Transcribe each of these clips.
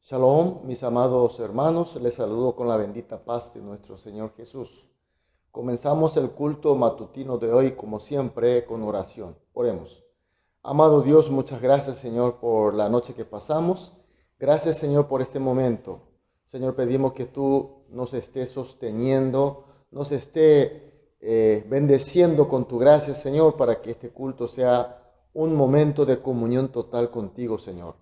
Shalom, mis amados hermanos, les saludo con la bendita paz de nuestro Señor Jesús. Comenzamos el culto matutino de hoy, como siempre, con oración. Oremos. Amado Dios, muchas gracias, Señor, por la noche que pasamos. Gracias, Señor, por este momento. Señor, pedimos que tú nos estés sosteniendo, nos esté bendeciendo con tu gracia, Señor, para que este culto sea un momento de comunión total contigo, Señor.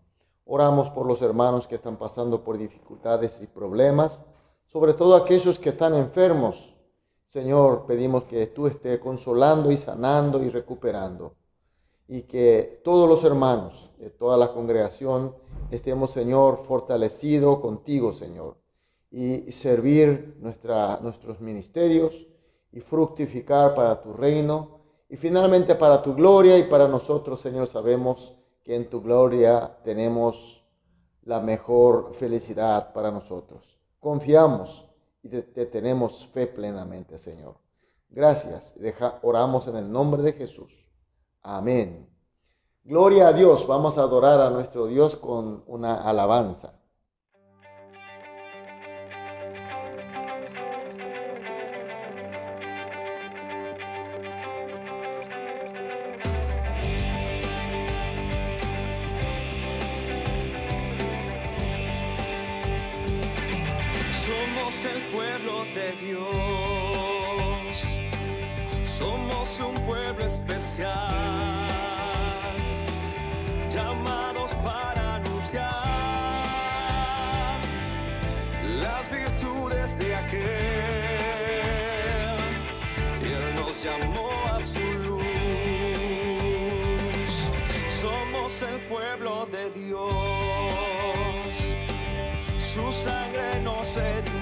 Oramos por los hermanos que están pasando por dificultades y problemas, sobre todo aquellos que están enfermos. Señor, pedimos que tú estés consolando y sanando y recuperando, y que todos los hermanos de toda la congregación estemos, Señor, fortalecidos contigo, Señor, y servir nuestros ministerios y fructificar para tu reino y finalmente para tu gloria y para nosotros, Señor. Sabemos que en tu gloria tenemos la mejor felicidad para nosotros. Confiamos y te tenemos fe plenamente, Señor. Gracias. Oramos en el nombre de Jesús. Amén. Gloria a Dios. Vamos a adorar a nuestro Dios con una alabanza. Somos el pueblo de Dios, somos un pueblo especial, llamados para anunciar las virtudes de aquel. Él nos llamó a su luz. Somos el pueblo de Dios, su sangre nos redimió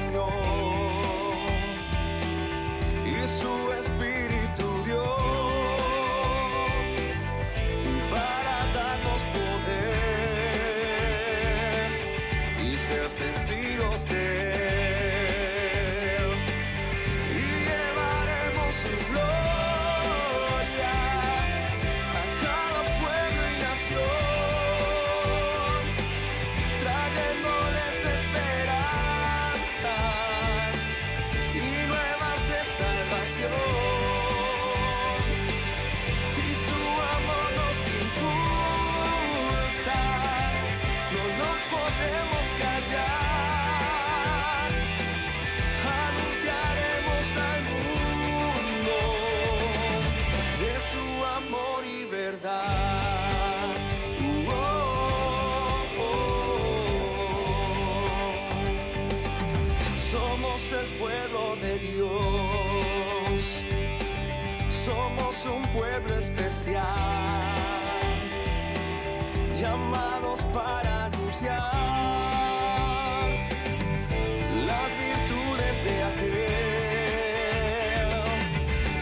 y su espíritu dio para darnos poder y ser testigos de él, y llevaremos su gloria a cada pueblo y nación, trayéndoles esperanzas y nuevas de salvación, y su amor nos impulsa, no nos podemos callar, anunciaremos al mundo de su amor y verdad. Somos el pueblo de Dios, somos un pueblo especial, llamados para anunciar las virtudes de aquel.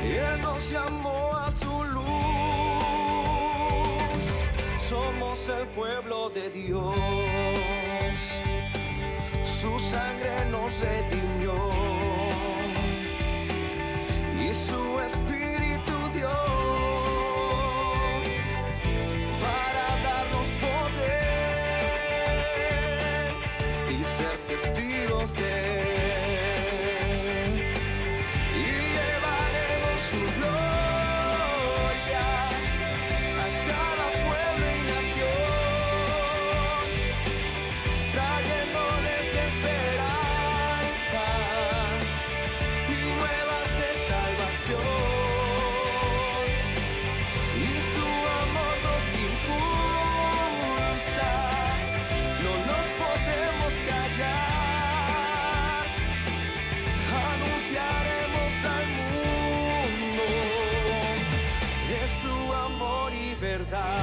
Él nos llamó a su luz. Somos el pueblo de Dios, su sangre nos redimió y su espíritu dio para darnos poder y ser testigos de él, y llevaremos su gloria a cada pueblo y nación, trayéndoles esperanzas y nuevas de salvación, y su amor nos impulsa, no nos podemos callar, anunciaremos al mundo de su amor y verdad.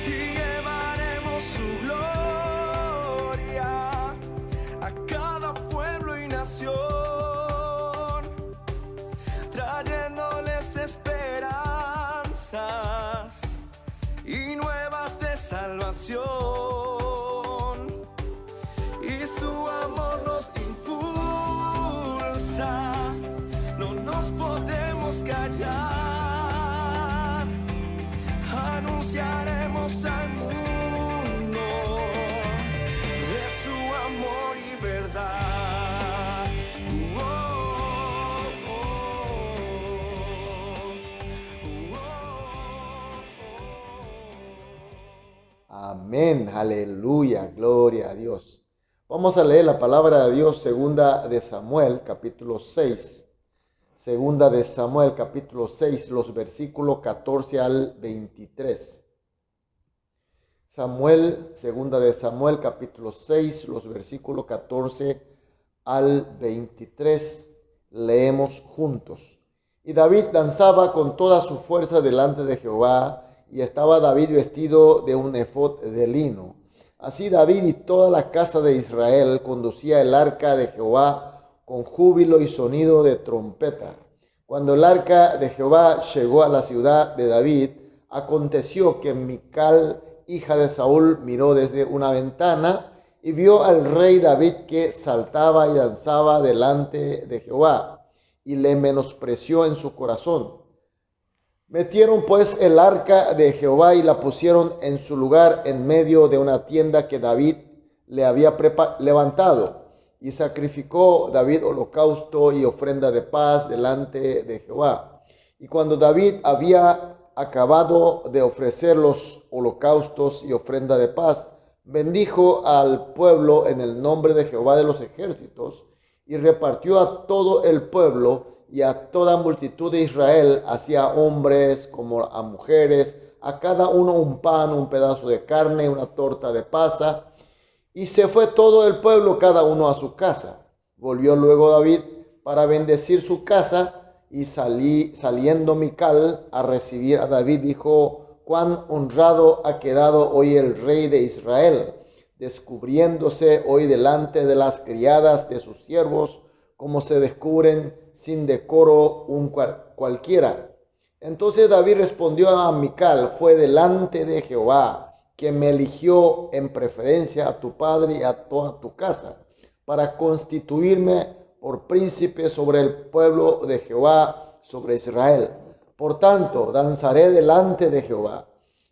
Y llevaremos su gloria a cada pueblo y nación, trayéndoles esperanzas y nuevas de salvación, su amor nos impulsa, no nos podemos callar, anunciaremos al mundo de su amor y verdad. Amén, aleluya, gloria a Dios. Vamos a leer la palabra de Dios, segunda de Samuel, capítulo 6. Segunda de Samuel, capítulo 6, los versículos 14 al 23. Segunda de Samuel, capítulo 6, los versículos 14 al 23. Leemos juntos. Y David danzaba con toda su fuerza delante de Jehová, y estaba David vestido de un efod de lino. Así David y toda la casa de Israel conducía el arca de Jehová con júbilo y sonido de trompeta. Cuando el arca de Jehová llegó a la ciudad de David, aconteció que Mical, hija de Saúl, miró desde una ventana y vio al rey David que saltaba y danzaba delante de Jehová, y le menospreció en su corazón. Metieron pues el arca de Jehová y la pusieron en su lugar en medio de una tienda que David le había levantado. Y sacrificó David holocausto y ofrenda de paz delante de Jehová. Y cuando David había acabado de ofrecer los holocaustos y ofrenda de paz, bendijo al pueblo en el nombre de Jehová de los ejércitos, y repartió a todo el pueblo y a toda multitud de Israel, así a hombres como a mujeres, a cada uno un pan, un pedazo de carne, una torta de pasa. Y se fue todo el pueblo, cada uno a su casa. Volvió luego David para bendecir su casa, y saliendo Mical a recibir a David, dijo: cuán honrado ha quedado hoy el rey de Israel, descubriéndose hoy delante de las criadas de sus siervos, como se descubren sin decoro cualquiera. Entonces David respondió a Mical: fue delante de Jehová que me eligió en preferencia a tu padre y a toda tu casa, para constituirme por príncipe sobre el pueblo de Jehová, sobre Israel. Por tanto, danzaré delante de Jehová,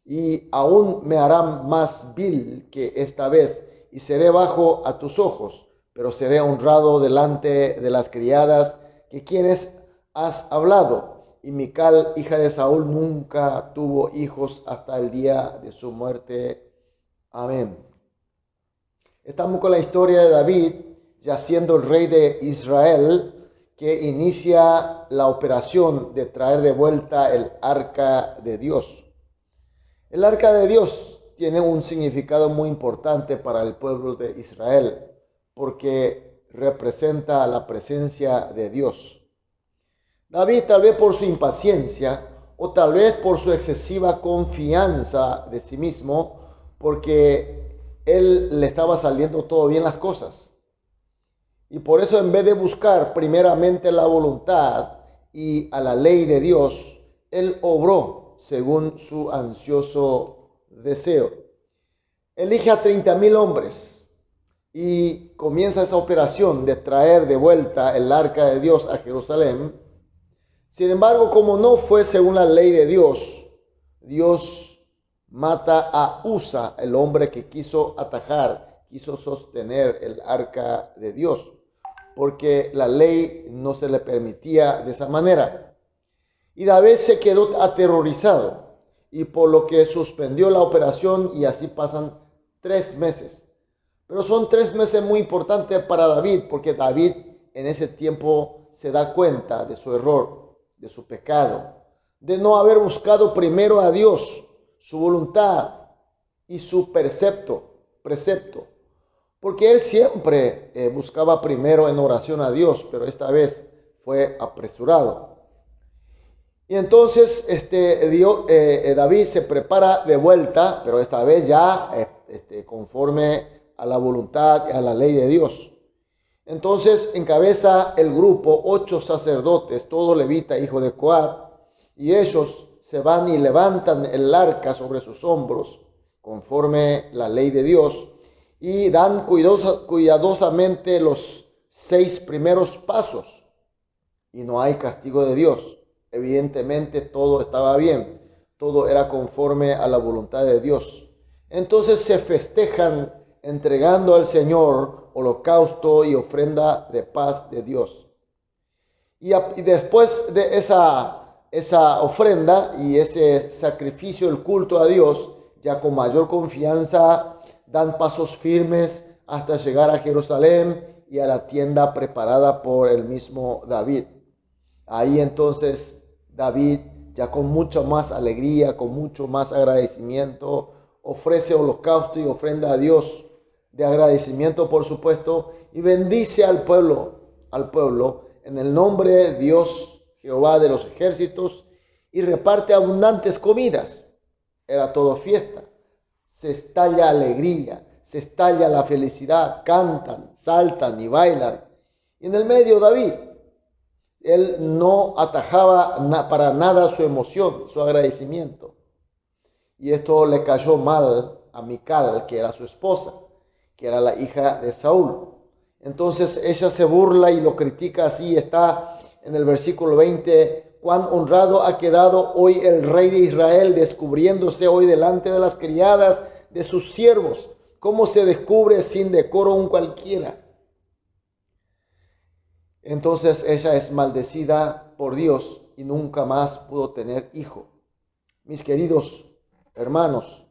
y aún me hará más vil que esta vez, y seré bajo a tus ojos, pero seré honrado delante de las criadas que quienes has hablado. Y Mical, hija de Saúl, nunca tuvo hijos hasta el día de su muerte. Amén. Estamos con la historia de David, ya siendo el rey de Israel, que inicia la operación de traer de vuelta el arca de Dios. El arca de Dios tiene un significado muy importante para el pueblo de Israel, porque representa la presencia de Dios. David, tal vez por su impaciencia o tal vez por su excesiva confianza de sí mismo, porque él le estaba saliendo todo bien las cosas. Y por eso, en vez de buscar primeramente la voluntad y a la ley de Dios, él obró según su ansioso deseo. Elige a 30,000 hombres y comienza esa operación de traer de vuelta el arca de Dios a Jerusalén. Sin embargo, como no fue según la ley de Dios, Dios mata a Usa, el hombre que quiso quiso sostener el arca de Dios, porque la ley no se le permitía de esa manera. Y David se quedó aterrorizado, y por lo que suspendió la operación, y así pasan 3 meses. Pero son 3 meses muy importantes para David, porque David en ese tiempo se da cuenta de su error, de su pecado, de no haber buscado primero a Dios, su voluntad y su precepto, porque él siempre buscaba primero en oración a Dios, pero esta vez fue apresurado. Y entonces David se prepara de vuelta, pero esta vez ya conforme a la voluntad y a la ley de Dios. Entonces encabeza el grupo 8 sacerdotes, todo levita, hijo de Coat, y ellos se van y levantan el arca sobre sus hombros, conforme la ley de Dios, y dan cuidadosamente los 6 primeros pasos y no hay castigo de Dios. Evidentemente todo estaba bien, todo era conforme a la voluntad de Dios. Entonces se festejan entregando al Señor holocausto y ofrenda de paz de Dios. Y después de esa ofrenda y ese sacrificio, el culto a Dios, ya con mayor confianza dan pasos firmes hasta llegar a Jerusalén y a la tienda preparada por el mismo David. Ahí entonces David, ya con mucha más alegría, con mucho más agradecimiento, ofrece holocausto y ofrenda a Dios de agradecimiento, por supuesto, y bendice al pueblo en el nombre de Dios, Jehová de los ejércitos, y reparte abundantes comidas. Era todo fiesta. Se estalla alegría, se estalla la felicidad, cantan, saltan y bailan. Y en el medio David, él no atajaba para nada su emoción, su agradecimiento. Y esto le cayó mal a Mical, que era su esposa, que era la hija de Saúl. Entonces ella se burla y lo critica así. Está en el versículo 20. Cuán honrado ha quedado hoy el rey de Israel, descubriéndose hoy delante de las criadas de sus siervos. Cómo se descubre sin decoro un cualquiera. Entonces ella es maldecida por Dios y nunca más pudo tener hijo. Mis queridos hermanos,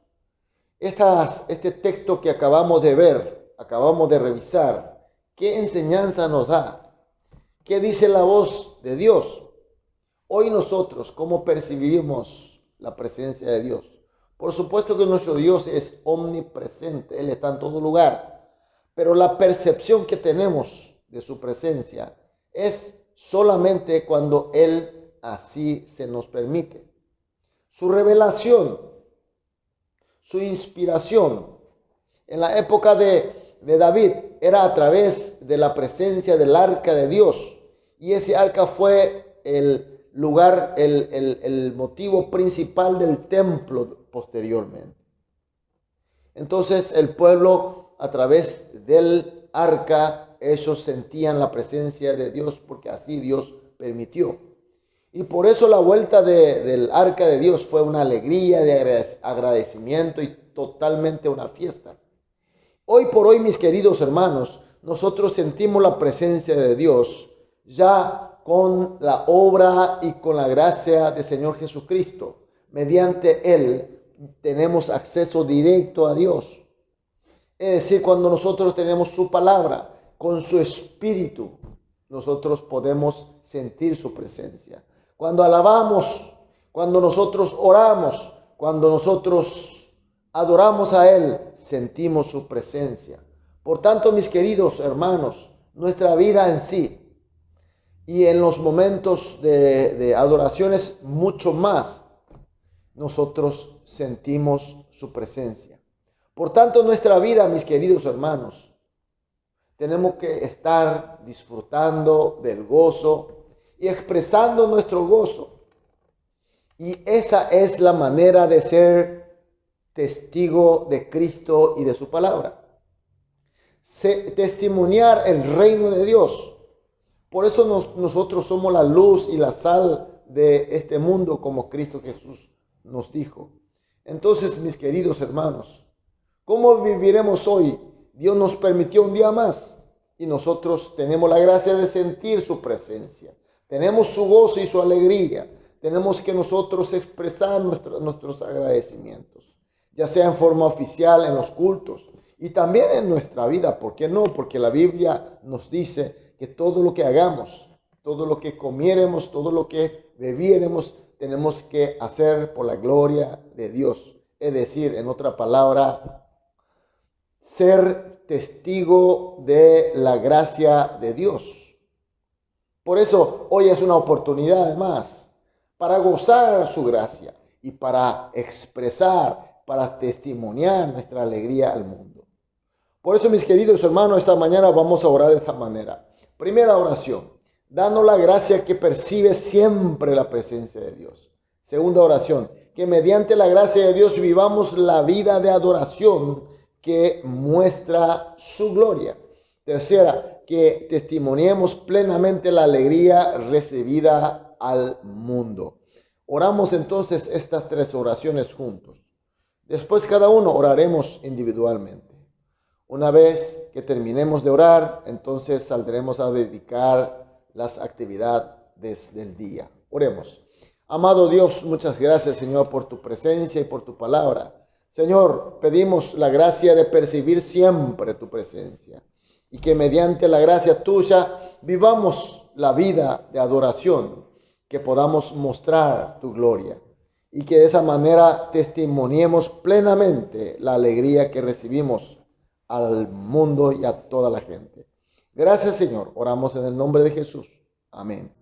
este texto que acabamos de ver, acabamos de revisar, ¿qué enseñanza nos da? ¿Qué dice la voz de Dios? Hoy nosotros, ¿cómo percibimos la presencia de Dios? Por supuesto que nuestro Dios es omnipresente, Él está en todo lugar, pero la percepción que tenemos de su presencia es solamente cuando Él así se nos permite. Su revelación, su inspiración en la época de David era a través de la presencia del arca de Dios, y ese arca fue el lugar, el motivo principal del templo posteriormente. Entonces el pueblo, a través del arca, ellos sentían la presencia de Dios porque así Dios permitió. Y por eso la vuelta del arca de Dios fue una alegría de agradecimiento y totalmente una fiesta. Hoy por hoy, mis queridos hermanos, nosotros sentimos la presencia de Dios ya con la obra y con la gracia del Señor Jesucristo. Mediante Él tenemos acceso directo a Dios. Es decir, cuando nosotros tenemos su palabra, con su espíritu, nosotros podemos sentir su presencia. Cuando alabamos, cuando nosotros oramos, cuando nosotros adoramos a Él, sentimos su presencia. Por tanto, mis queridos hermanos, nuestra vida en sí y en los momentos de adoraciones mucho más, nosotros sentimos su presencia. Por tanto, nuestra vida, mis queridos hermanos, tenemos que estar disfrutando del gozo y expresando nuestro gozo. Y esa es la manera de ser testigo de Cristo y de su palabra. Testimoniar el reino de Dios. Por eso nosotros somos la luz y la sal de este mundo, como Cristo Jesús nos dijo. Entonces, mis queridos hermanos, ¿cómo viviremos hoy? Dios nos permitió un día más y nosotros tenemos la gracia de sentir su presencia. Tenemos su gozo y su alegría. Tenemos que nosotros expresar nuestros agradecimientos, ya sea en forma oficial, en los cultos y también en nuestra vida. ¿Por qué no? Porque la Biblia nos dice que todo lo que hagamos, todo lo que comiéremos, todo lo que bebiéremos, tenemos que hacer por la gloria de Dios. Es decir, en otra palabra, ser testigo de la gracia de Dios. Por eso hoy es una oportunidad más para gozar su gracia y para expresar, para testimoniar nuestra alegría al mundo. Por eso, mis queridos hermanos, esta mañana vamos a orar de esta manera. Primera oración, danos la gracia que percibe siempre la presencia de Dios. Segunda oración, que mediante la gracia de Dios vivamos la vida de adoración que muestra su gloria. Tercera, que testimoniemos plenamente la alegría recibida al mundo. Oramos entonces estas tres oraciones juntos. Después cada uno oraremos individualmente. Una vez que terminemos de orar, entonces saldremos a dedicar las actividades del día. Oremos. Amado Dios, muchas gracias, Señor, por tu presencia y por tu palabra. Señor, pedimos la gracia de percibir siempre tu presencia y que mediante la gracia tuya vivamos la vida de adoración, que podamos mostrar tu gloria y que de esa manera testimoniemos plenamente la alegría que recibimos al mundo y a toda la gente. Gracias, Señor. Oramos en el nombre de Jesús. Amén.